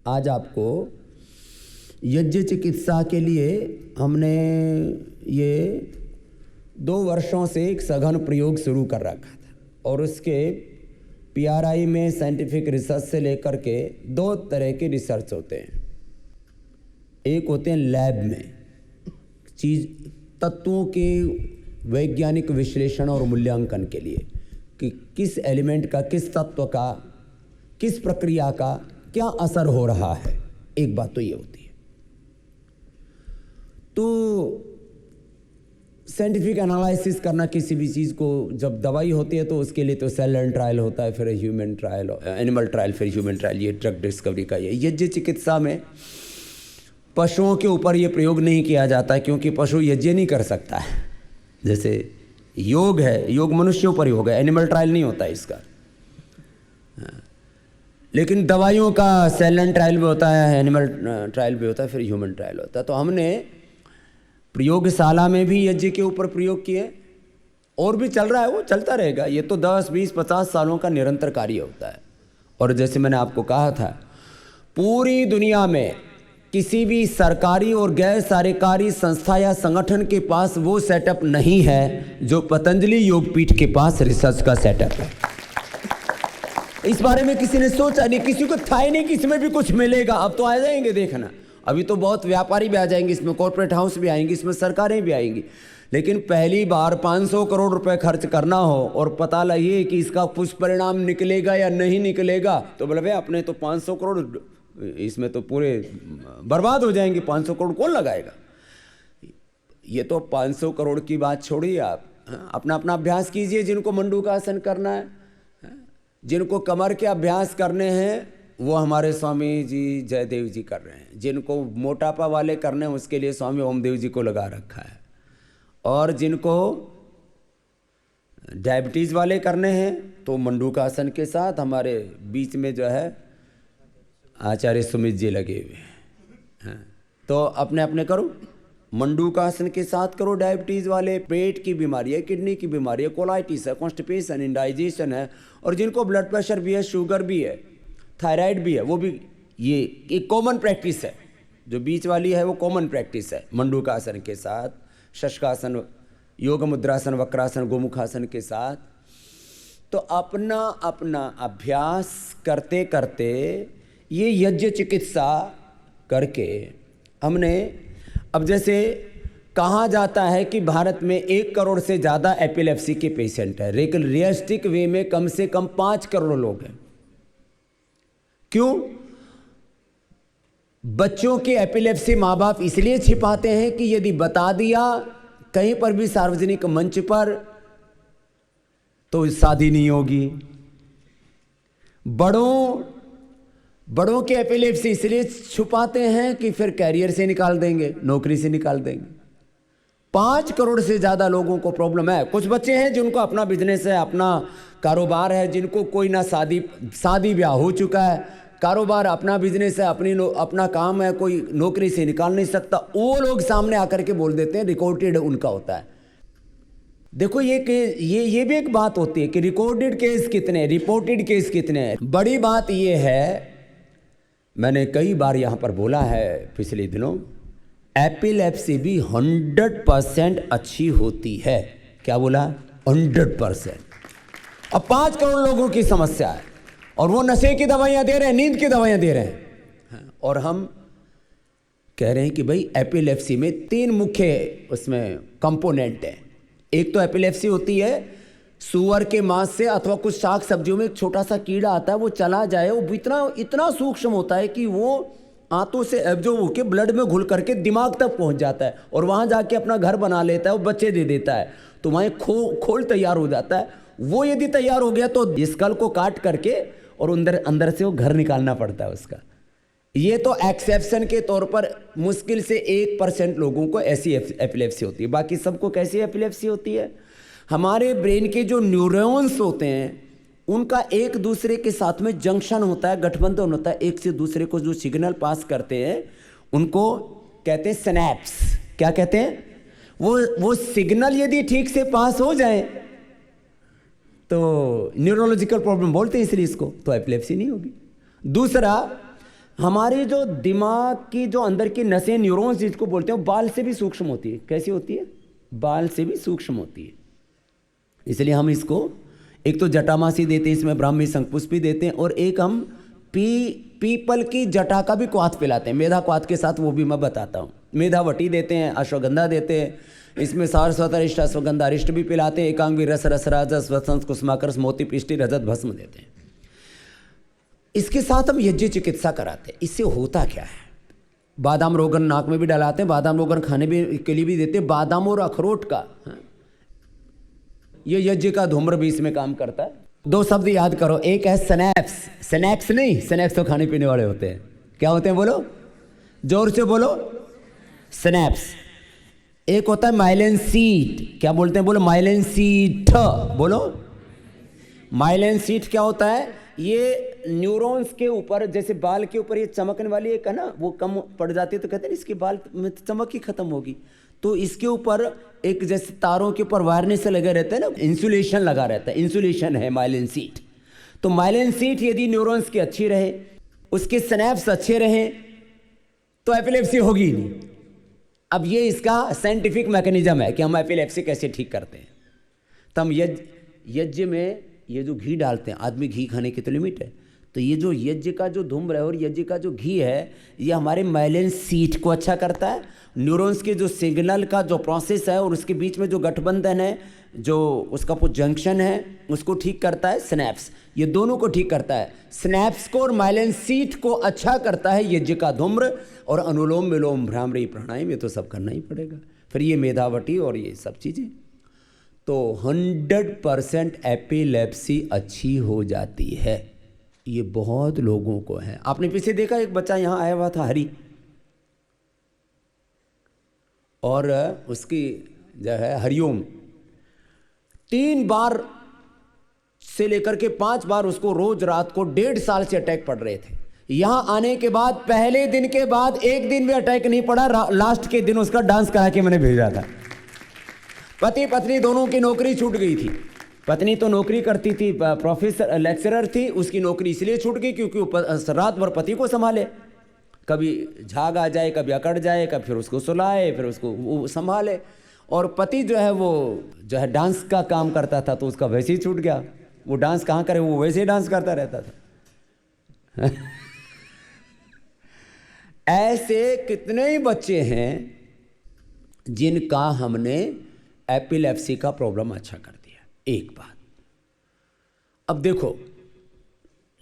आज आपको यज्ञ चिकित्सा के लिए हमने ये 2 वर्षों से एक सघन प्रयोग शुरू कर रखा था और उसके PRI में साइंटिफिक रिसर्च से लेकर के 2 तरह के रिसर्च होते हैं। एक होते हैं लैब में तत्वों के वैज्ञानिक विश्लेषण और मूल्यांकन के लिए कि किस एलिमेंट का, किस तत्व का, किस प्रक्रिया का क्या असर हो रहा है। एक बात तो ये होती है। तो साइंटिफिक एनालिसिस करना किसी भी चीज़ को, जब दवाई होती है तो उसके लिए तो सेल एंड ट्रायल होता है, फिर ह्यूमन ट्रायल, एनिमल ट्रायल, फिर ह्यूमन ट्रायल, ये ड्रग डिस्कवरी का। ये यज्ञ चिकित्सा में पशुओं के ऊपर ये प्रयोग नहीं किया जाता क्योंकि पशु यज्ञ नहीं कर सकता है। जैसे योग है, योग मनुष्यों पर ही होगा, एनिमल ट्रायल नहीं होता इसका। लेकिन दवाइयों का सेल एंड ट्रायल भी होता है, एनिमल ट्रायल भी होता है, फिर ह्यूमन ट्रायल होता है। तो हमने प्रयोगशाला में भी यज्ञ के ऊपर प्रयोग किए और भी चल रहा है, वो चलता रहेगा। ये तो 10, 20, 50 सालों का निरंतर कार्य होता है। और जैसे मैंने आपको कहा था, पूरी दुनिया में किसी भी सरकारी और गैर सरकारी संस्था या संगठन के पास वो सेटअप नहीं है जो पतंजलि योगपीठ के पास रिसर्च का सेटअप है। इस बारे में किसी ने सोचा नहीं, किसी को था ही नहीं कि इसमें भी कुछ मिलेगा। अब तो आ जाएंगे, देखना, अभी तो बहुत व्यापारी भी आ जाएंगे, इसमें कॉर्पोरेट हाउस भी आएंगे, इसमें सरकारें भी आएंगी। लेकिन पहली बार 500 करोड़ रुपए खर्च करना हो और पता लगे कि इसका कुछ परिणाम निकलेगा या नहीं निकलेगा, तो बोले भाई अपने तो 500 करोड़, इसमें तो पूरे बर्बाद हो जाएंगे। 500 करोड़ कौन लगाएगा? ये तो 500 करोड़ की बात छोड़िए, आप अपना अपना अभ्यास कीजिए। जिनको मंडूकासन करना है, जिनको कमर के अभ्यास करने हैं, वो हमारे स्वामी जी जयदेव जी कर रहे हैं। जिनको मोटापा वाले करने हैं, उसके लिए स्वामी ओमदेव जी को लगा रखा है। और जिनको डायबिटीज़ वाले करने हैं तो मंडूकासन के साथ हमारे बीच में जो है आचार्य सुमित जी लगे हुए हैं। तो अपने अपने करो, मंडूकासन के साथ करो। डायबिटीज़ वाले, पेट की बीमारी है, किडनी की बीमारी है, कोलाइटिस है, कॉन्स्टिपेशन, इंडाइजेशन है, और जिनको ब्लड प्रेशर भी है, शुगर भी है, थायराइड भी है, वो भी, ये एक कॉमन प्रैक्टिस है। जो बीच वाली है वो कॉमन प्रैक्टिस है। मंडूकासन के साथ, शशकासन, योग मुद्रासन, वक्रासन, गोमुखासन के साथ। तो अपना अपना अभ्यास करते करते ये यज्ञ चिकित्सा करके हमने, अब जैसे कहा जाता है कि भारत में 1 करोड़ से ज़्यादा एपिलेप्सी के पेशेंट है, लेकिन रियलिस्टिक वे में कम से कम 5 करोड़ लोग हैं। क्यों? बच्चों के एपिलेप्सी माँ बाप इसलिए छिपाते हैं कि यदि बता दिया कहीं पर भी सार्वजनिक मंच पर तो शादी नहीं होगी। बड़ों के एपिलेप्सी इसलिए छुपाते हैं कि फिर कैरियर से निकाल देंगे, नौकरी से निकाल देंगे। 5 करोड़ से ज़्यादा लोगों को प्रॉब्लम है। कुछ बच्चे हैं जिनको अपना बिजनेस है, अपना कारोबार है, जिनको कोई ना शादी ब्याह हो चुका है, कारोबार, अपना बिजनेस है, अपना काम है, कोई नौकरी से निकाल नहीं सकता। वो लोग सामने आकर के बोल देते हैं, रिकॉर्डेड उनका होता है। देखो ये भी एक बात होती है कि रिकॉर्डेड केस कितने, रिपोर्टेड केस कितने हैं। बड़ी बात ये है, मैंने कई बार यहाँ पर बोला है पिछले दिनों, एपिलेप्सी भी 100% अच्छी होती है। क्या बोला? 100%। अब 5 करोड़ लोगों की समस्या है और वो नशे की दवाइयाँ दे रहे हैं, नींद की दवाइयाँ दे रहे हैं, और हम कह रहे हैं कि भाई एपिलेप्सी में 3 मुख्य उसमें कंपोनेंट हैं। एक तो एपिलेप्सी होती है सूअर के मांस से अथवा कुछ साग सब्जियों में एक छोटा सा कीड़ा आता है, वो चला जाए, वो इतना सूक्ष्म होता है कि वो आंतों से एब्जॉर्ब होकर ब्लड में घुल करके दिमाग तक पहुंच जाता है और वहां जाके अपना घर बना लेता है, वो बच्चे दे देता है। तो वहाँ खोल तैयार हो जाता है। वो यदि तैयार हो गया तो स्कल को काट करके और अंदर से वो घर निकालना पड़ता है उसका। ये तो एक्सेप्शन के तौर पर मुश्किल से 1% लोगों को ऐसी एपिलेप्सी होती है। बाकी सबको कैसी एपिलेप्सी होती है? हमारे ब्रेन के जो न्यूरॉन्स होते हैं उनका एक दूसरे के साथ में जंक्शन होता है, गठबंधन होता है। एक से दूसरे को जो सिग्नल पास करते हैं उनको कहते हैं सिनैप्स। क्या कहते हैं? वो सिग्नल यदि ठीक से पास हो जाए तो न्यूरोलॉजिकल प्रॉब्लम बोलते हैं इसलिए इसको, तो एपिलेप्सी नहीं होगी। दूसरा, हमारी जो दिमाग की जो अंदर की नसें, न्यूरॉन्स जिसको बोलते हैं, बाल से भी सूक्ष्म होती है। कैसी होती है? बाल से भी सूक्ष्म होती है। इसलिए हम इसको एक तो जटामासी देते हैं, इसमें ब्राह्मी शंखपुष्पी देते हैं, और एक हम पीपल की जटा का भी क्वाथ पिलाते हैं, मेधा क्वाथ के साथ, वो भी मैं बताता हूँ। मेधावटी देते हैं, अश्वगंधा देते हैं, इसमें सारस्वत अरिष्ट अश्वगंधा अरिष्ट भी पिलाते हैं, एकांगी रस रसराजस वसंत कुसुमाकर मोती पिष्टि रजत भस्म देते हैं। इसके साथ हम यज्ञ चिकित्सा कराते हैं। इससे होता क्या है? बादाम रोगन नाक में भी डलाते हैं, बादाम रोगन खाने भी के लिए भी देते हैं, बादाम और अखरोट का, ये यज्ञ का धूम्र भी इसमें काम करता है। दो शब्द याद करो, एक है स्नैक्स, स्नैक्स नहीं, स्नैक्स तो खाने पीने वाले होते हैं। क्या होते हैं? बोलो, जोर से बोलो, स्नैप्स। एक होता है माइलिन सीट। क्या बोलते हैं? बोलो, माइलिन सीट। बोलो, माइलिन सीट क्या होता है? ये न्यूरॉन्स के ऊपर, जैसे बाल के ऊपर ये चमकने वाली एक है ना, वो कम पड़ जाती है तो कहते हैं इसके बाल में चमक ही खत्म होगी। तो इसके ऊपर एक जैसे तारों के ऊपर वायरनेस से लगे रहते हैं ना, इंसुलेशन लगा रहता है, इंसुलेशन है माइलिन सीट। तो माइलिन सीट यदि न्यूरॉन्स की अच्छी रहे, उसके स्नैप्स अच्छे रहे, तो एपिलेप्सी होगी ही नहीं। अब ये इसका साइंटिफिक मैकेनिज्म है कि हम एपिलेप्सी कैसे ठीक करते हैं। तो हम यज्ञ में ये जो घी डालते हैं, आदमी घी खाने की तो लिमिट है, तो ये जो यज्ञ का जो धूम्र है और यज्ञ का जो घी है, ये हमारे माइलिन सीट को अच्छा करता है। न्यूरॉन्स के जो सिग्नल का जो प्रोसेस है और उसके बीच में जो गठबंधन है, जो उसका वो जंक्शन है, उसको ठीक करता है स्नैप्स। ये दोनों को ठीक करता है, स्नैप्स को और माइलिन सीट को अच्छा करता है यज्ञ का धूम्र। और अनुलोम विलोम भ्रामरी प्राणायाम ये तो सब करना ही पड़ेगा। फिर ये मेधावटी और ये सब चीज़ें, तो 100% एपिलेप्सी अच्छी हो जाती है। ये बहुत लोगों को है। आपने पीछे देखा, एक बच्चा यहाँ आया हुआ था, हरी, और उसकी जो है हरिओम, 3 बार से लेकर के 5 बार उसको रोज रात को 1.5 साल से अटैक पड़ रहे थे। यहां आने के बाद पहले दिन के बाद एक दिन भी अटैक नहीं पड़ा। लास्ट के दिन उसका डांस करा के मैंने भेजा था। पति पत्नी दोनों की नौकरी छूट गई थी। पत्नी तो नौकरी करती थी, प्रोफेसर लेक्चरर थी, उसकी नौकरी इसलिए छूट गई क्योंकि वो रात भर पति को संभाले, कभी झाग आ जाए, कभी अकड़ जाए, कभी फिर उसको सुलाए, फिर उसको वो संभाले। और पति जो है वो जो है डांस का काम करता था, तो उसका वैसे ही छूट गया। वो डांस कहाँ करे, वो वैसे ही डांस करता रहता था। ऐसे कितने ही बच्चे हैं जिनका हमने एपिलेप्सी का प्रॉब्लम अच्छा कर दिया। एक बात, अब देखो,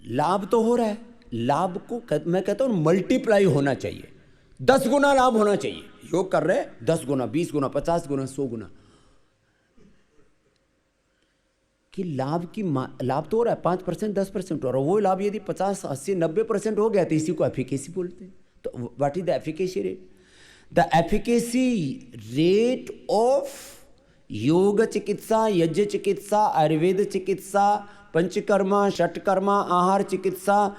लाभ तो हो रहा है, लाभ को मैं कहता हूं मल्टीप्लाई होना चाहिए, 10 गुना लाभ होना चाहिए। योग कर रहे 10 गुना, 20 गुना, 50 गुना, 100 गुना कि लाभ तो हो रहा है। 5%, 10% हो रहा है। वो लाभ यदि 50, 80, 90% हो गया तो इसी को एफिकेसी बोलते हैं। तो what is the efficacy rate? The efficacy rate of योग चिकित्सा, यज्ञ चिकित्सा, आयुर्वेद चिकित्सा, पंचकर्मा, षटकर्मा, आहार चिकित्सा,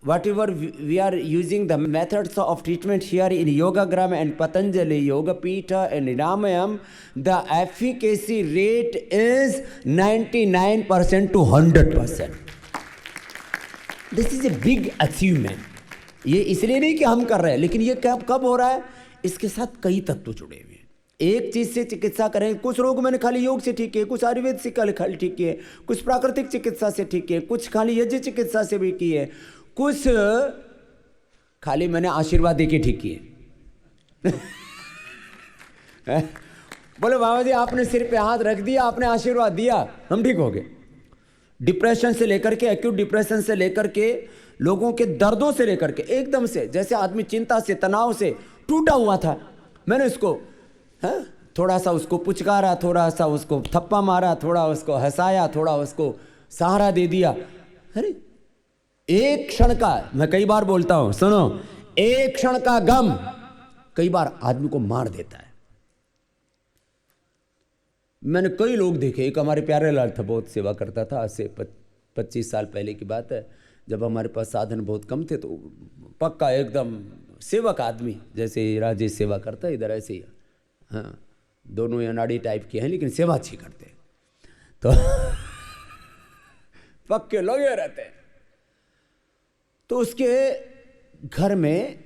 whatever we are using the methods of treatment here in Yogagram and Patanjali Yoga Pita and Ramayam, the efficacy rate is 99% to 100%. This is a big achievement. ये इसलिए नहीं कि हम कर रहे हैं, लेकिन ये कब हो रहा है? इसके साथ कई तत्व जुड़े हुए हैं। एक चीज से चिकित्सा करें, कुछ रोग मैंने खाली योग से ठीक किए, कुछ आयुर्वेद से खाली ठीक किए, कुछ प्राकृतिक चिकित्सा से ठीक किए, कुछ खाली यज्ञ चिकित्सा से भी किए, कुछ खाली मैंने आशीर्वाद देके ठीक किए। बोले बाबा जी आपने सिर पे हाथ रख दिया, आपने आशीर्वाद दिया, हम ठीक हो गए। डिप्रेशन से लेकर के, एक्यूट डिप्रेशन से लेकर के, लोगों के दर्दों से लेकर के, एकदम से जैसे आदमी चिंता से, तनाव से टूटा हुआ था, मैंने उसको थोड़ा सा उसको पुचकारा, थोड़ा सा उसको थप्पा मारा, थोड़ा उसको हंसाया, थोड़ा उसको सहारा दे दिया। अरे एक क्षण का, मैं कई बार बोलता हूं, सुनो, एक क्षण का गम कई बार आदमी को मार देता है। मैंने कई लोग देखे, एक हमारे प्यारे लाल था, बहुत सेवा करता था, आज से 25 साल पहले की बात है, जब हमारे पास साधन बहुत कम थे, तो पक्का एकदम सेवक आदमी, जैसे राजेश सेवा करता है इधर ऐसे ही, हाँ दोनों अनाड़ी टाइप के हैं, लेकिन सेवा अच्छी करते हैं, तो पक्के लगे रहते हैं। तो उसके घर में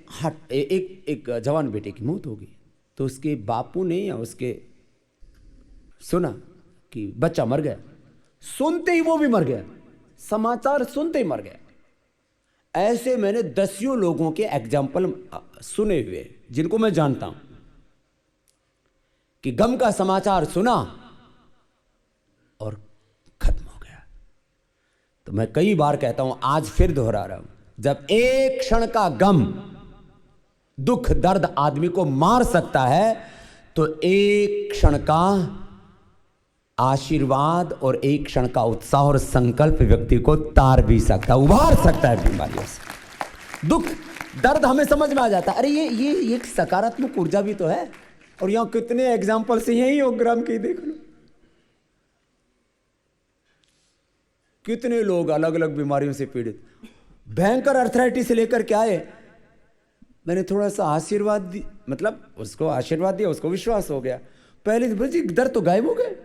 एक जवान बेटे की मौत हो गई, तो उसके बापू ने या उसके सुना कि बच्चा मर गया, सुनते ही वो भी मर गया, समाचार सुनते ही मर गया। ऐसे मैंने दसियों लोगों के एग्जाम्पल सुने हुए जिनको मैं जानता हूं कि गम का समाचार सुना और खत्म हो गया। तो मैं कई बार कहता हूं, आज फिर दोहरा रहा हूं, जब एक क्षण का गम, दुख, दर्द आदमी को मार सकता है, तो एक क्षण का आशीर्वाद और एक क्षण का उत्साह और संकल्प व्यक्ति को तार भी सकता है, उभार सकता है बीमारियों से। दुख दर्द हमें समझ में आ जाता है, अरे ये एक सकारात्मक ऊर्जा भी तो है। और यहां कितने एग्जाम्पल से यही योगग्राम की देख लो, कितने लोग अलग अलग बीमारियों से पीड़ित, भयंकर अर्थराइटिस से लेकर के आए, मैंने थोड़ा सा आशीर्वाद दी, मतलब उसको आशीर्वाद दिया, उसको विश्वास हो गया, पहले दिन जी दर्द तो गायब हो गए।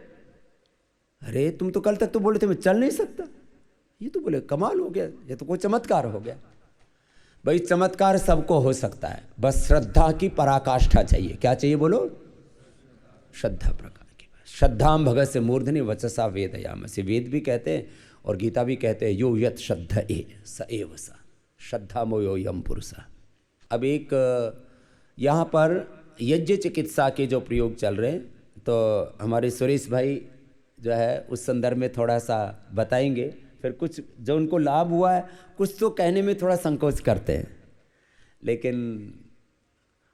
अरे तुम तो कल तक तो बोले थे मैं चल नहीं सकता, ये तो बोले कमाल हो गया, ये तो कोई चमत्कार हो गया। भाई चमत्कार सबको हो सकता है, बस श्रद्धा की पराकाष्ठा चाहिए। क्या चाहिए बोलो? श्रद्धा प्रकार की। श्रद्धाम भगत से मूर्धनि वचसा वेदयाम, से वेद भी कहते हैं और गीता भी कहते हैं, यो यत श्रद्धा स एव स श्रद्धा मोयो यम पुरुषा। अब एक यहाँ पर यज्ञ चिकित्सा के जो प्रयोग चल रहे हैं, तो हमारे सुरेश भाई जो है उस संदर्भ में थोड़ा सा बताएंगे, फिर कुछ जो उनको लाभ हुआ है, कुछ तो कहने में थोड़ा संकोच करते हैं। लेकिन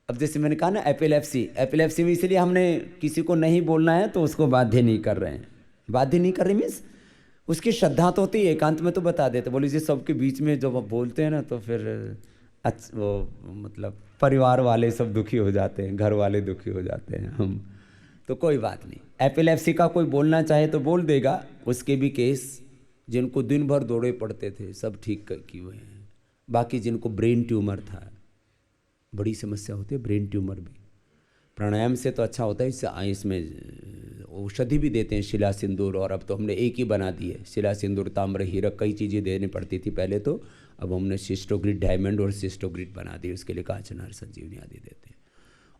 अब जैसे मैंने कहा ना, एपिलेप्सी में इसलिए हमने किसी को नहीं बोलना है तो उसको बाध्य नहीं कर रहे हैं। बाध्य नहीं कर रहे मीन्स उसकी श्रद्धा तो होती है, एकांत में तो बता देते, बोले जी सबके बीच में जब बोलते हैं ना तो फिर वो मतलब परिवार वाले सब दुखी हो जाते हैं, घर वाले दुखी हो जाते हैं, हम तो कोई बात नहीं। एपिलेप्सी का कोई बोलना चाहे तो बोल देगा, उसके भी केस जिनको दिन भर दौड़े पड़ते थे सब ठीक किए हुए हैं। बाकी जिनको ब्रेन ट्यूमर था, बड़ी समस्या होती है ब्रेन ट्यूमर भी, प्राणायाम से तो अच्छा होता है, इससे इसमें औषधि भी देते हैं, शिला सिंदूर, और अब तो हमने एक ही बना दी है, शिला सिंदूर, ताम्र, हीरक, कई चीज़ें देनी पड़ती थी पहले तो, अब हमने सिस्टोग्रिड डायमंड और सिस्टोग्रिड बना दी, उसके लिए कांचनार, संजीवनी आदि देते हैं।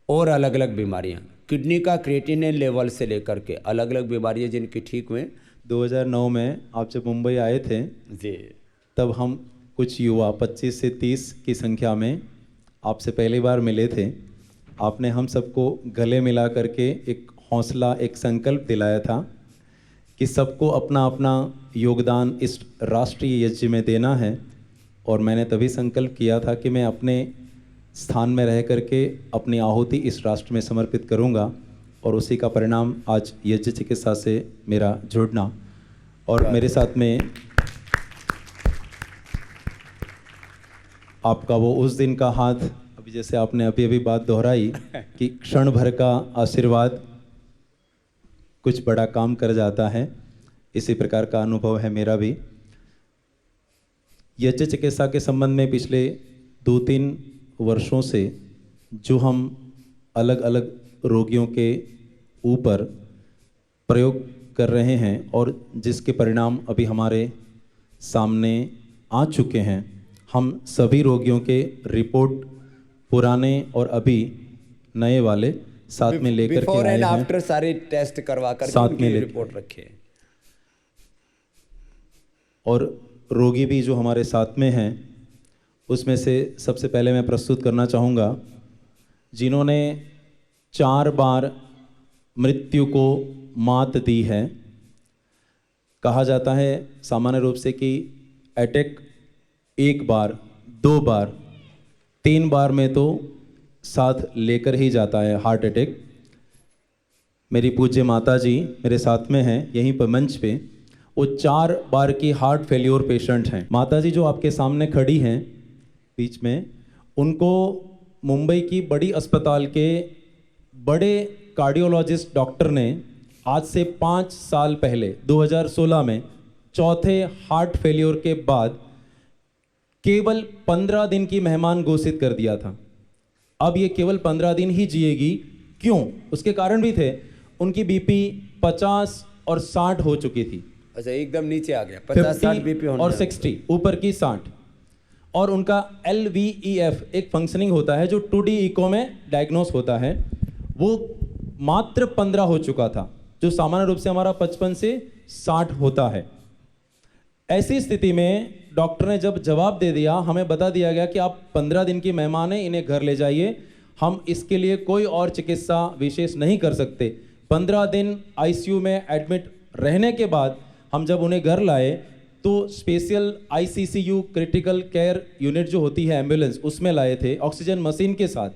और अलग अलग बीमारियां, किडनी का क्रिएटिनिन लेवल से लेकर के अलग अलग बीमारियां जिनकी ठीक हुए। 2009 में आप जब मुंबई आए थे जी, तब हम कुछ युवा 25 से 30 की संख्या में आपसे पहली बार मिले थे। आपने हम सबको गले मिला करके एक हौसला, एक संकल्प दिलाया था कि सबको अपना अपना योगदान इस राष्ट्रीय यज्ञ में देना है। और मैंने तभी संकल्प किया था कि मैं अपने स्थान में रह करके अपनी आहुति इस राष्ट्र में समर्पित करूंगा, और उसी का परिणाम आज यज्ञ चिकित्सा से मेरा जुड़ना। और मेरे साथ में आपका वो उस दिन का हाथ, अभी जैसे आपने अभी बात दोहराई कि क्षण भर का आशीर्वाद कुछ बड़ा काम कर जाता है, इसी प्रकार का अनुभव है मेरा भी। यज्ञ चिकित्सा के संबंध में पिछले 2-3 वर्षों से जो हम अलग अलग रोगियों के ऊपर प्रयोग कर रहे हैं और जिसके परिणाम अभी हमारे सामने आ चुके हैं, हम सभी रोगियों के रिपोर्ट पुराने और अभी नए वाले साथ में लेकर के आए हैं। आफ्टर सारे टेस्ट करवा कर साथ में रिपोर्ट रखे। और रोगी भी जो हमारे साथ में हैं, उसमें से सबसे पहले मैं प्रस्तुत करना चाहूँगा जिन्होंने 4 बार मृत्यु को मात दी है। कहा जाता है सामान्य रूप से कि अटैक 1 बार, 2 बार, 3 बार में तो साथ लेकर ही जाता है हार्ट अटैक। मेरी पूज्य माता जी मेरे साथ में हैं यहीं पर मंच पे, वो 4 बार की हार्ट फेल्योर पेशेंट हैं। माता जी जो आपके सामने खड़ी हैं बीच में, उनको मुंबई की बड़ी अस्पताल के बड़े कार्डियोलॉजिस्ट डॉक्टर ने आज से 5 साल पहले 2016 में चौथे हार्ट फेल्योर के बाद केवल 15 दिन की मेहमान घोषित कर दिया था। अब ये केवल 15 दिन ही जिएगी। क्यों? उसके कारण भी थे। उनकी बीपी 50 और 60 हो चुकी थी। अच्छा, एकदम नीचे आ गया, 50-60 बीपी और 60 ऊपर की 60। और उनका LVEF एक फंक्शनिंग होता है जो 2D इको में डायग्नोस होता है, वो मात्र 15 हो चुका था, जो सामान्य रूप से हमारा 55 से 60 होता है। ऐसी स्थिति में डॉक्टर ने जब जवाब दे दिया, हमें बता दिया गया कि आप 15 दिन की मेहमान हैं, इन्हें घर ले जाइए, हम इसके लिए कोई और चिकित्सा विशेष नहीं कर सकते। 15 दिन ICU में एडमिट रहने के बाद हम जब उन्हें घर लाए तो special ICCU critical care unit जो होती है एम्बुलेंस, उसमें लाए थे ऑक्सीजन मशीन के साथ।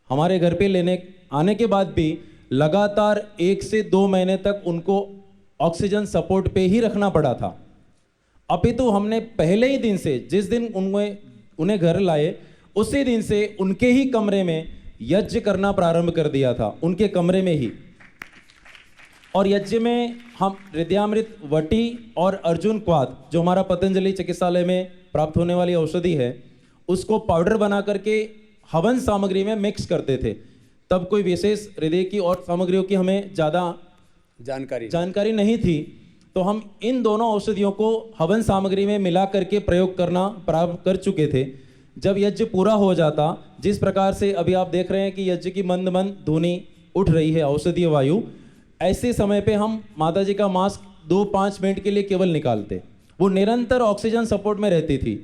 हमारे घर पे लेने आने के बाद भी लगातार 1 से 2 महीने तक उनको ऑक्सीजन सपोर्ट पे ही रखना पड़ा था। अपितु हमने पहले ही दिन से, जिस दिन उन्हें घर लाए उसी दिन से उनके ही कमरे में यज्ञ करना प्रारंभ कर दिया था, उनके कमरे में ही। और यज्ञ में हम हृदयामृत वटी और अर्जुन क्वाथ, जो हमारा पतंजलि चिकित्सालय में प्राप्त होने वाली औषधि है, उसको पाउडर बना करके हवन सामग्री में मिक्स करते थे। तब कोई विशेष हृदय की और सामग्रियों की हमें ज़्यादा जानकारी नहीं थी, तो हम इन दोनों औषधियों को हवन सामग्री में मिला करके प्रयोग करना प्रारंभ कर चुके थे। जब यज्ञ पूरा हो जाता, जिस प्रकार से अभी आप देख रहे हैं कि यज्ञ की मंद मंद धुनी उठ रही है औषधीय वायु, ऐसे समय पे हम माता जी का मास्क 2-5 मिनट के लिए केवल निकालते, वो निरंतर ऑक्सीजन सपोर्ट में रहती थी।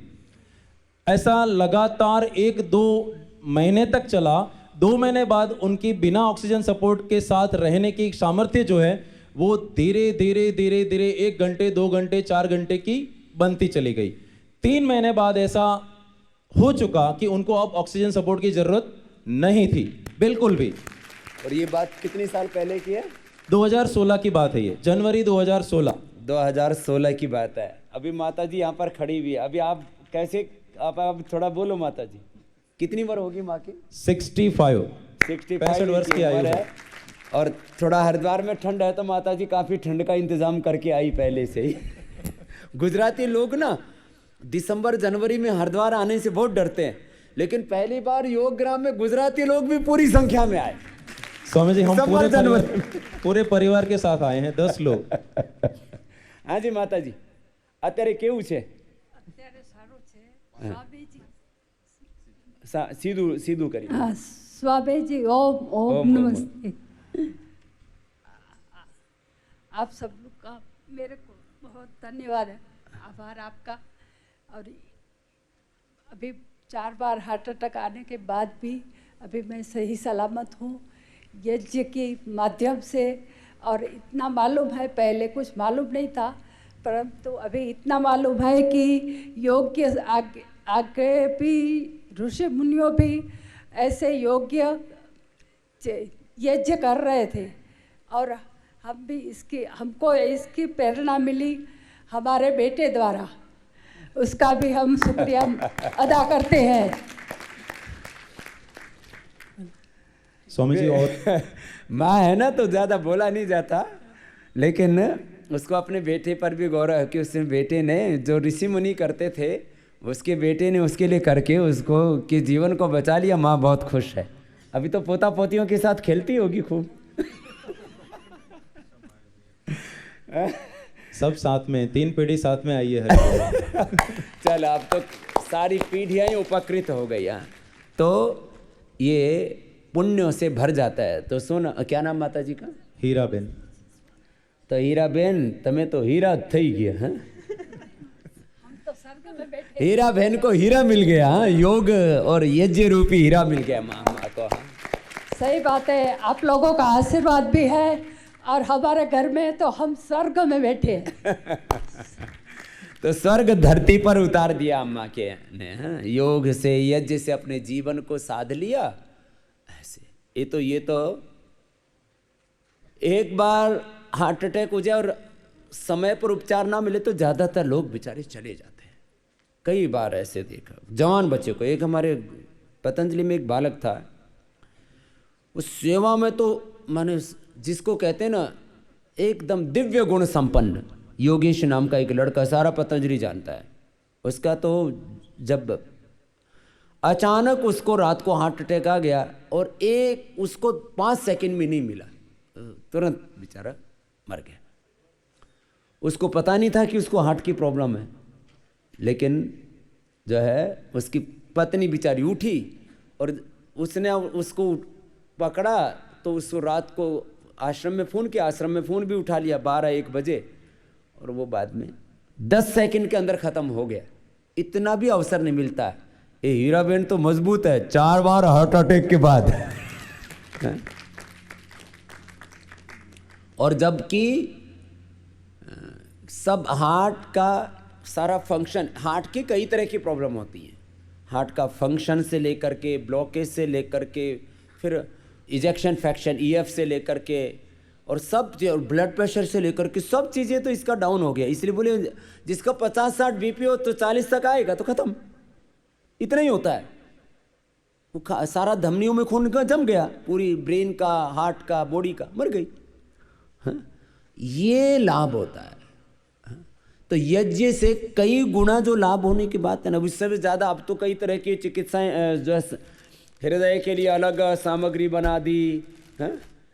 ऐसा लगातार 1-2 महीने तक चला। 2 महीने बाद उनकी बिना ऑक्सीजन सपोर्ट के साथ रहने की सामर्थ्य जो है वो धीरे धीरे 1 घंटे, 2 घंटे, 4 घंटे की बनती चली गई। 3 महीने बाद ऐसा हो चुका कि उनको अब ऑक्सीजन सपोर्ट की जरूरत नहीं थी बिल्कुल भी। और ये बात कितने साल पहले की है? 2016 की बात है, ये जनवरी 2016 की बात है। अभी माता जी यहाँ पर खड़ी हुई है। अभी आप कैसे, आप थोड़ा बोलो माता जी, कितनी उम्र होगी माँ की? 65 वर्ष की आयु है। और थोड़ा हरिद्वार में ठंड है तो माता जी काफ़ी ठंड का इंतजाम करके आई पहले से ही। गुजराती लोग ना दिसंबर जनवरी में हरिद्वार आने से बहुत डरते हैं, लेकिन पहली बार योग ग्राम में गुजराती लोग भी पूरी संख्या में आए। स्वामी जी, हम पूरे परिवार के साथ आए हैं, 10 लोग। हाँ जी माता जी, અત્યારે કેવું છે? અત્યારે સારું છે સ્વામીજી। सीधू करिए। हाँ स्वामीजी, ओम ओम नमस्ते। आप सब लोग का मेरे को बहुत धन्यवाद है, आभार आपका। और अभी 4 बार हार्ट अटैक आने के बाद भी अभी मैं सही सलामत हूँ यज्ञ के माध्यम से। और इतना मालूम है, पहले कुछ मालूम नहीं था, परंतु अभी इतना मालूम है कि योग के आगे भी ऋषि मुनियों भी ऐसे योग्य यज्ञ कर रहे थे। और हम भी हमको इसकी प्रेरणा मिली हमारे बेटे द्वारा, उसका भी हम शुक्रिया अदा करते हैं। स्वामी जी, और माँ है ना तो ज़्यादा बोला नहीं जाता, लेकिन उसको अपने बेटे पर भी गौरव है कि उसने बेटे ने जो ऋषि मुनि करते थे, उसके बेटे ने उसके लिए करके उसको कि जीवन को बचा लिया। माँ बहुत खुश है। अभी तो पोता पोतियों के साथ खेलती होगी खूब। सब साथ में, 3 पीढ़ी साथ में आई है। चल, अब तो सारी पीढ़ियाँ ही उपकृत हो गई। तो ये पुण्यों से भर जाता है। तो सुन, क्या नाम माता जी का? हीराबेन। तो हीराबेन, तमें तो हीरा थई गया है। हीरा बहन को हीरा मिल गया। योग और यज्ञ रूपी हीरा मिल गया माँ को। सही बात है, आप लोगों का आशीर्वाद भी है और हमारे घर में तो हम स्वर्ग में बैठे हैं। तो स्वर्ग धरती पर उतार दिया अम्मा के ने। योग से, यज्ञ से अपने जीवन को साध लिया। ऐसे ये तो एक बार हार्ट अटैक हो जाए और समय पर उपचार ना मिले तो ज़्यादातर लोग बेचारे चले जाते हैं। कई बार ऐसे देखा जवान बच्चे को। एक हमारे पतंजलि में एक बालक था, उस सेवा में तो माने जिसको कहते हैं ना एकदम दिव्य गुण संपन्न, योगेश नाम का एक लड़का, सारा पतंजलि जानता है उसका। तो जब अचानक उसको रात को हार्ट अटैक आ गया और उसको 5 सेकंड में नहीं मिला, तुरंत बेचारा मर गया। उसको पता नहीं था कि उसको हार्ट की प्रॉब्लम है, लेकिन जो है उसकी पत्नी बेचारी उठी और उसने उसको पकड़ा तो उसको रात को आश्रम में फ़ोन किया, आश्रम में फ़ोन भी उठा लिया 12-1 बजे, और वो बाद में 10 सेकंड के अंदर ख़त्म हो गया। इतना भी अवसर नहीं मिलता है। ये हीराबेन तो मजबूत है, 4 बार हार्ट अटैक के बाद और जबकि सब हार्ट का सारा फंक्शन, हार्ट की कई तरह की प्रॉब्लम होती हैं, हार्ट का फंक्शन से लेकर के, ब्लॉकेज से लेकर के, फिर इजेक्शन फ्रैक्शन EF से लेकर के, और सब और ब्लड प्रेशर से लेकर के सब चीज़ें तो इसका डाउन हो गया। इसलिए बोले जिसका 50-60 BP हो तो 40 तक आएगा तो ख़त्म, इतना ही होता है। वो सारा धमनियों में खून का जम गया, पूरी ब्रेन का, हार्ट का, बॉडी का, मर गई। हाँ? ये लाभ होता है। तो यज्ञ से कई गुना जो लाभ होने की बात है ना, उससे भी ज़्यादा अब तो कई तरह की चिकित्साएं जो है, हृदय के लिए अलग सामग्री बना दी है।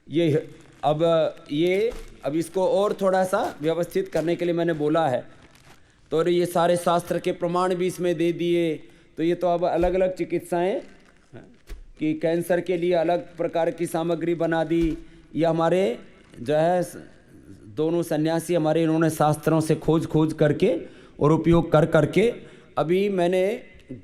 ये अब इसको और थोड़ा सा व्यवस्थित करने के लिए मैंने बोला है, तो ये सारे शास्त्र के प्रमाण भी इसमें दे दिए। तो ये तो अब अलग अलग चिकित्साएं कि कैंसर के लिए अलग प्रकार की सामग्री बना दी। ये हमारे जो है दोनों सन्यासी हमारे, इन्होंने शास्त्रों से खोज करके और उपयोग कर करके अभी मैंने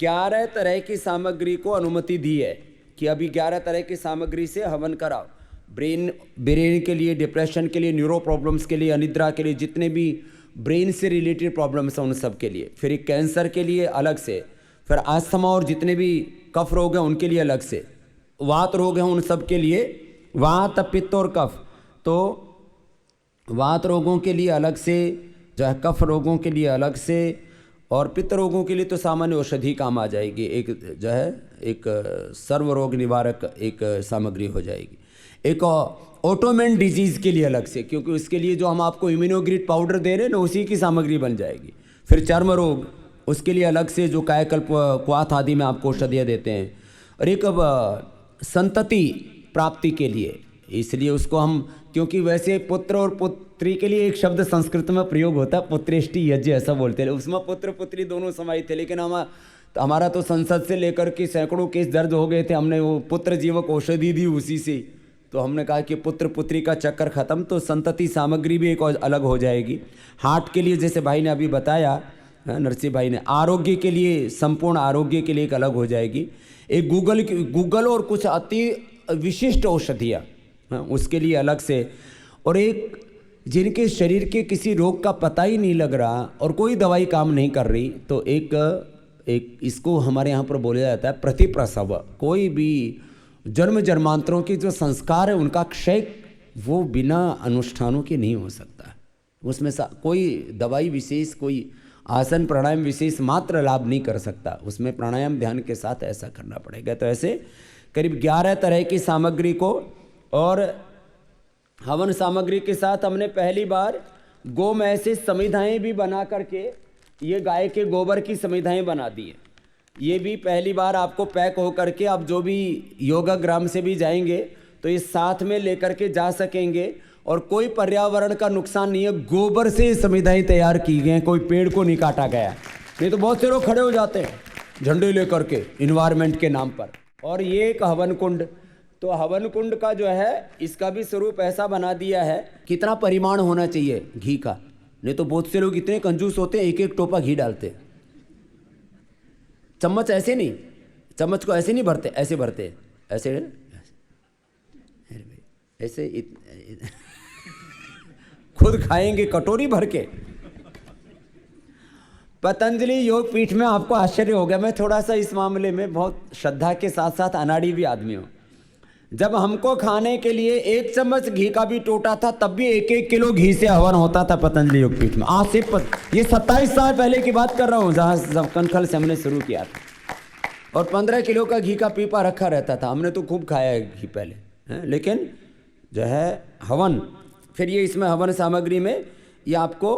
11 तरह की सामग्री को अनुमति दी है कि अभी 11 तरह की सामग्री से हवन कराओ। ब्रेन के लिए, डिप्रेशन के लिए, न्यूरो प्रॉब्लम्स के लिए, अनिद्रा के लिए, जितने भी ब्रेन से रिलेटेड प्रॉब्लम्स हैं उन सब के लिए, फिर एक कैंसर के लिए अलग से, फिर अस्थमा और जितने भी कफ रोग हैं उनके लिए अलग से, वात रोग हैं उन सब के लिए, वात, पित्त और कफ, तो वात रोगों के लिए अलग से, जो है कफ रोगों के लिए अलग से, और पित्त रोगों के लिए तो सामान्य औषधि काम आ जाएगी। एक जो है एक सर्व रोग निवारक एक सामग्री हो जाएगी। एक ऑटोमेन डिजीज़ के लिए अलग से, क्योंकि उसके लिए जो हम आपको इम्यूनोग्रिड पाउडर दे रहे हैं ना, उसी की सामग्री बन जाएगी। फिर चर्म रोग, उसके लिए अलग से जो कायाकल्प, क्वाथ आदि में आपको औषधियाँ देते हैं। और एक अब संतति प्राप्ति के लिए, इसलिए उसको हम, क्योंकि वैसे पुत्र और पुत्री के लिए एक शब्द संस्कृत में प्रयोग होता है, पुत्रेष्टि यज्ञ ऐसा बोलते हैं, उसमें पुत्र पुत्री दोनों समाहित थे। लेकिन हमारा तो संसद से लेकर के सैकड़ों केस दर्ज हो गए थे, हमने वो पुत्र जीवक औषधि दी उसी से, तो हमने कहा कि पुत्र पुत्री का चक्कर ख़त्म, तो संतति सामग्री भी एक अलग हो जाएगी। हार्ट के लिए जैसे भाई ने अभी बताया, नरसिंह भाई ने, आरोग्य के लिए, संपूर्ण आरोग्य के लिए एक अलग हो जाएगी। एक गूगल और कुछ अति विशिष्ट औषधियाँ उसके लिए अलग से, और एक जिनके शरीर के किसी रोग का पता ही नहीं लग रहा और कोई दवाई काम नहीं कर रही, तो एक इसको हमारे यहाँ पर बोला जाता है प्रतिप्रसव। कोई भी जन्म जन्मांतरों के जो संस्कार है उनका क्षय वो बिना अनुष्ठानों के नहीं हो सकता। उसमें कोई दवाई विशेष, कोई आसन प्राणायाम विशेष मात्र लाभ नहीं कर सकता, उसमें प्राणायाम ध्यान के साथ ऐसा करना पड़ेगा। तो ऐसे करीब 11 तरह की सामग्री को, और हवन सामग्री के साथ हमने पहली बार गोमय से समिधाएँ भी बना करके, ये गाय के गोबर की समिधाएँ बना दी है। ये भी पहली बार आपको पैक हो करके, आप जो भी योगा ग्राम से भी जाएंगे तो ये साथ में लेकर के जा सकेंगे, और कोई पर्यावरण का नुकसान नहीं है। गोबर से समिधाएँ तैयार की गई हैं, कोई पेड़ को नहीं काटा गया, नहीं तो बहुत से लोग खड़े हो जाते हैं झंडे लेकर के इन्वायरमेंट के नाम पर। और ये एक हवन कुंड, तो हवन कुंड का जो है इसका भी स्वरूप ऐसा बना दिया है, कितना परिमाण होना चाहिए घी का, नहीं तो बहुत से लोग इतने कंजूस होते हैं, एक एक टोपा घी डालते हैं। चम्मच ऐसे नहीं, चम्मच को ऐसे नहीं भरते, ऐसे भरते, ऐसे ऐसे खुद खाएंगे कटोरी भर के। पतंजलि योग पीठ में आपको आश्चर्य हो गया, मैं थोड़ा सा इस मामले में बहुत श्रद्धा के साथ साथ अनाड़ी भी आदमी हूँ। जब हमको खाने के लिए 1 चम्मच घी का भी टोटा था, तब भी 1-1 किलो घी से हवन होता था पतंजलि योग पीठ में। आज से ये 27 साल पहले की बात कर रहा हूँ, जहाँ कनखल से हमने शुरू किया था, और 15 किलो का घी का पीपा रखा रहता था। हमने तो खूब खाया है घी पहले, लेकिन जो है हवन, फिर ये इसमें हवन सामग्री में ये आपको,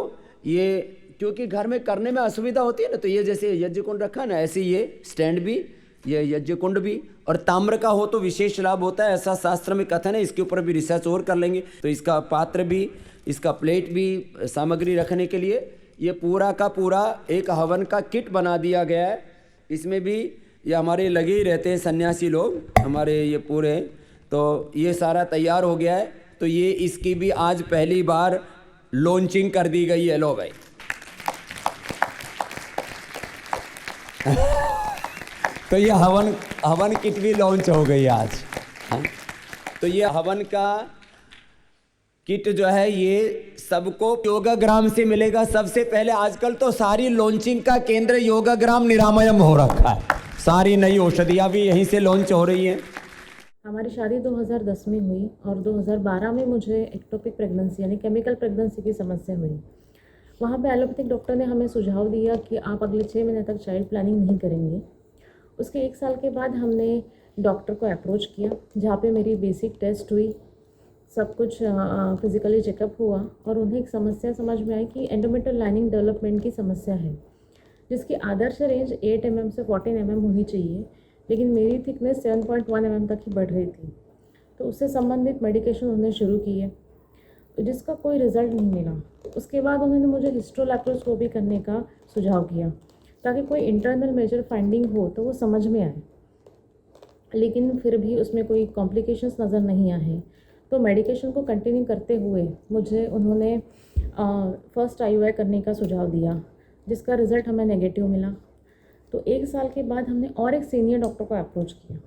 ये क्योंकि घर में करने में असुविधा होती है ना, तो ये जैसे यज्ञ कुंड रखा ना, ऐसे ये स्टैंड भी, ये यज्ञ कुंड भी, और ताम्र का हो तो विशेष लाभ होता है, ऐसा शास्त्र में कथन है। इसके ऊपर भी रिसर्च और कर लेंगे। तो इसका पात्र भी, इसका प्लेट भी, सामग्री रखने के लिए ये पूरा का पूरा एक हवन का किट बना दिया गया है। इसमें भी ये हमारे लगे ही रहते हैं सन्यासी लोग हमारे ये पूरे। तो ये सारा तैयार हो गया है, तो ये इसकी भी आज पहली बार लॉन्चिंग कर दी गई है। लो भाई तो ये हवन किट भी लॉन्च हो गई आज। हाँ? तो ये हवन का किट जो है ये सबको योगाग्राम से मिलेगा। सबसे पहले आजकल तो सारी लॉन्चिंग का केंद्र योगाग्राम निरामयम हो रखा है, सारी नई औषधियाँ भी यहीं से लॉन्च हो रही हैं। हमारी शादी 2010 में हुई और 2012 में मुझे एक्टोपिक प्रेगनेंसी यानी केमिकल प्रेगनेंसी की समस्या हुई। वहाँ पे एलोपैथिक डॉक्टर ने हमें सुझाव दिया कि आप अगले 6 महीने तक चाइल्ड प्लानिंग नहीं करेंगे। उसके 1 साल के बाद हमने डॉक्टर को अप्रोच किया, जहाँ पे मेरी बेसिक टेस्ट हुई, सब कुछ फिज़िकली चेकअप हुआ और उन्हें एक समस्या समझ में आई कि एंडोमेट्रियल लाइनिंग डेवलपमेंट की समस्या है, जिसकी आदर्श रेंज 8 mm से 14 mm होनी चाहिए, लेकिन मेरी थिकनेस 7.1 mm तक ही बढ़ रही थी। तो उससे संबंधित मेडिकेशन उन्होंने शुरू किए, जिसका कोई रिज़ल्ट नहीं मिला। उसके बाद उन्होंने मुझे हिस्ट्रोलैप्रोस्कोपी करने का सुझाव किया ताकि कोई इंटरनल मेजर फाइंडिंग हो तो वो समझ में आए, लेकिन फिर भी उसमें कोई कॉम्प्लिकेशंस नज़र नहीं आए। तो मेडिकेशन को कंटिन्यू करते हुए मुझे उन्होंने फर्स्ट IUI करने का सुझाव दिया, जिसका रिज़ल्ट हमें नेगेटिव मिला। तो 1 साल के बाद हमने और एक सीनियर डॉक्टर को अप्रोच किया।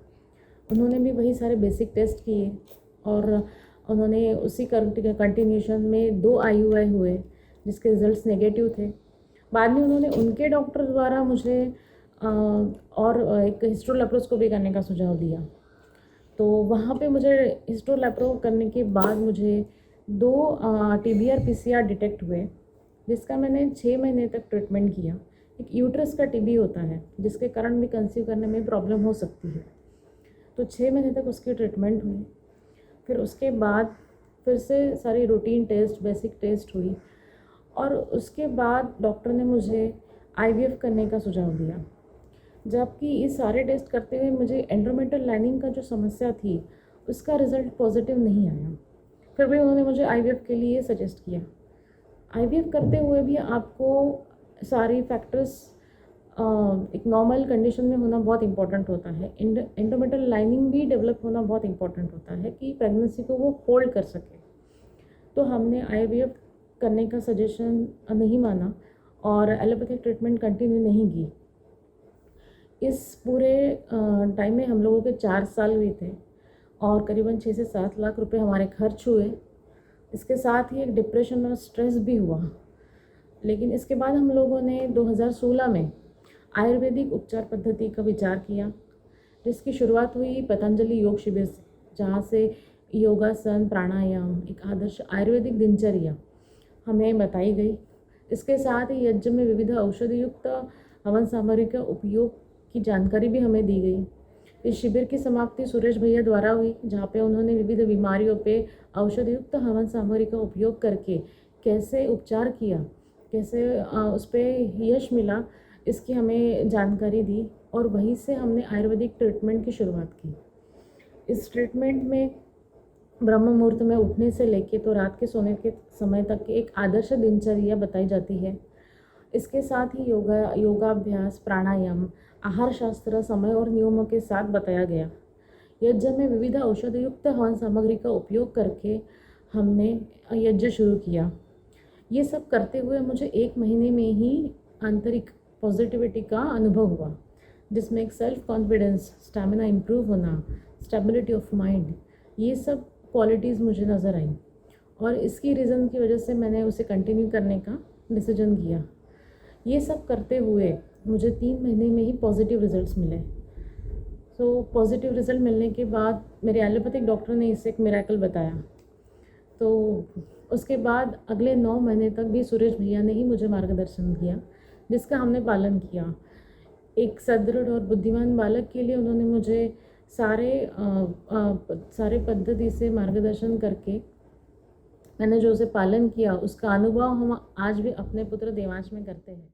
उन्होंने भी वही सारे बेसिक टेस्ट किए और उन्होंने उसी कंटिन्यूशन में 2 IUI हुए, जिसके रिज़ल्ट्स नेगेटिव थे। बाद में उन्होंने उनके डॉक्टर द्वारा मुझे और एक हिस्ट्रोलैप्रोस्कोपी करने का सुझाव दिया। तो वहाँ पे मुझे हिस्ट्रोलैप्रो करने के बाद मुझे 2 TBR PCR डिटेक्ट हुए, जिसका मैंने 6 महीने तक ट्रीटमेंट किया। एक यूट्रस का TB होता है, जिसके कारण भी कंसीव करने में प्रॉब्लम हो सकती है। तो 6 महीने तक उसकी ट्रीटमेंट हुई। फिर उसके बाद फिर से सारी रूटीन टेस्ट, बेसिक टेस्ट हुई और उसके बाद डॉक्टर ने मुझे IVF करने का सुझाव दिया। जबकि ये सारे टेस्ट करते हुए मुझे एंडोमेट्रियल लाइनिंग का जो समस्या थी उसका रिज़ल्ट पॉजिटिव नहीं आया। फिर भी उन्होंने मुझे IVF के लिए सजेस्ट किया। IVF करते हुए भी आपको सारी फैक्टर्स एक नॉर्मल कंडीशन में होना बहुत इंपॉर्टेंट होता है। एंडोमेट्रियल लाइनिंग भी डेवलप होना बहुत इंपॉर्टेंट होता है कि प्रेगनेंसी को वो होल्ड कर सके। तो हमने IVF करने का सजेशन नहीं माना और एलोपैथिक ट्रीटमेंट कंटिन्यू नहीं की। इस पूरे टाइम में हम लोगों के 4 साल हुए थे और करीबन 6 से 7 लाख रुपए हमारे खर्च हुए। इसके साथ ही एक डिप्रेशन और स्ट्रेस भी हुआ। लेकिन इसके बाद हम लोगों ने 2016 में आयुर्वेदिक उपचार पद्धति का विचार किया, जिसकी शुरुआत हुई पतंजलि योग शिविर से, जहाँ से योगासन, प्राणायाम, एक आदर्श आयुर्वेदिक दिनचर्या हमें बताई गई। इसके साथ ही यज्ञ में विविध औषधि युक्त हवन सामग्री का उपयोग की जानकारी भी हमें दी गई। इस शिविर की समाप्ति सुरेश भैया द्वारा हुई, जहाँ पे उन्होंने विविध बीमारियों पे औषधि युक्त हवन सामग्री का उपयोग करके कैसे उपचार किया, कैसे उस पर यश मिला, इसकी हमें जानकारी दी और वहीं से हमने आयुर्वेदिक ट्रीटमेंट की शुरुआत की। इस ट्रीटमेंट में ब्रह्म मुहूर्त में उठने से लेके तो रात के सोने के समय तक एक आदर्श दिनचर्या बताई जाती है। इसके साथ ही योगाभ्यास, प्राणायाम, आहार शास्त्र समय और नियमों के साथ बताया गया। यज्ञ में विविध औषधि युक्त हवन सामग्री का उपयोग करके हमने यज्ञ शुरू किया। ये सब करते हुए मुझे 1 महीने में ही आंतरिक पॉजिटिविटी का अनुभव हुआ, जिसमें एक सेल्फ कॉन्फिडेंस, स्टैमिना इम्प्रूव होना, स्टेबिलिटी ऑफ माइंड, ये सब क्वालिटीज़ मुझे नज़र आई और इसकी रीज़न की वजह से मैंने उसे कंटिन्यू करने का डिसीजन किया। ये सब करते हुए मुझे 3 महीने में ही पॉजिटिव रिज़ल्ट्स मिले। तो पॉजिटिव रिज़ल्ट मिलने के बाद मेरे एलोपैथिक डॉक्टर ने इसे एक मिरेकल बताया। तो उसके बाद अगले 9 महीने तक भी सुरेश भैया ने ही मुझे मार्गदर्शन किया, जिसका हमने पालन किया। एक सदृढ़ और बुद्धिमान बालक के लिए उन्होंने मुझे सारे पद्धति से मार्गदर्शन करके मैंने जो उसे पालन किया, उसका अनुभव हम आज भी अपने पुत्र देवांश में करते हैं।